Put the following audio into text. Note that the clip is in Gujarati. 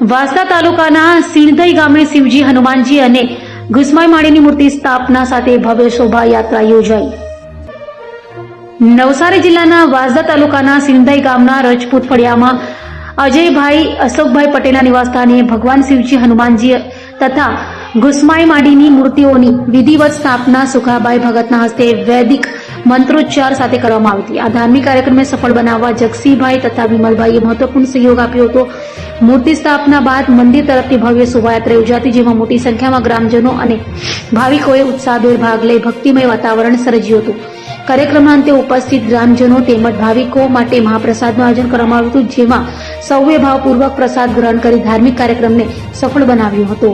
વાંસદા તાલુકાના સિણધઈ ગામે શિવજી, હનુમાનજી અને ઘુસમાઈ માડીની મૂર્તિ સ્થાપના સાથે ભવ્ય શોભાયાત્રા યોજાઈ. નવસારી જિલ્લાના વાંસદા તાલુકાના સિણધઈ ગામના રજપૂત ફળિયામાં અજયભાઈ અશોકભાઈ પટેલના નિવાસસ્થાને ભગવાન શિવજી, હનુમાનજી તથા ઘુસમાઈ માડીની મૂર્તિઓની વિધિવત સ્થાપના સુખાબાઈ ભગતના હસ્તે વૈદિક મંત્રોચ્ચાર સાથે કરવામાં આવી હતી. આ ધાર્મિક કાર્યક્રમને સફળ બનાવવા જગસીભાઈ તથા વિમલભાઈએ મહત્વપૂર્ણ સહયોગ આપ્યો હતો. મૂર્તિ સ્થાપના બાદ મંદિર તરફથી ભવ્ય શોભાયાત્રા યોજાતી, જેમાં મોટી સંખ્યામાં ગ્રામજનો અને ભાવિકોએ ઉત્સાહભેર ભાગ લઈ ભક્તિમય વાતાવરણ સર્જ્યું હતું. કાર્યક્રમના અંતે ઉપસ્થિત ગ્રામજનો તેમજ ભાવિકો માટે મહાપ્રસાદનું આયોજન કરવામાં આવ્યું હતું, જેમાં સૌએ ભાવપૂર્વક પ્રસાદ ગ્રહણ કરી ધાર્મિક કાર્યક્રમને સફળ બનાવ્યો હતો.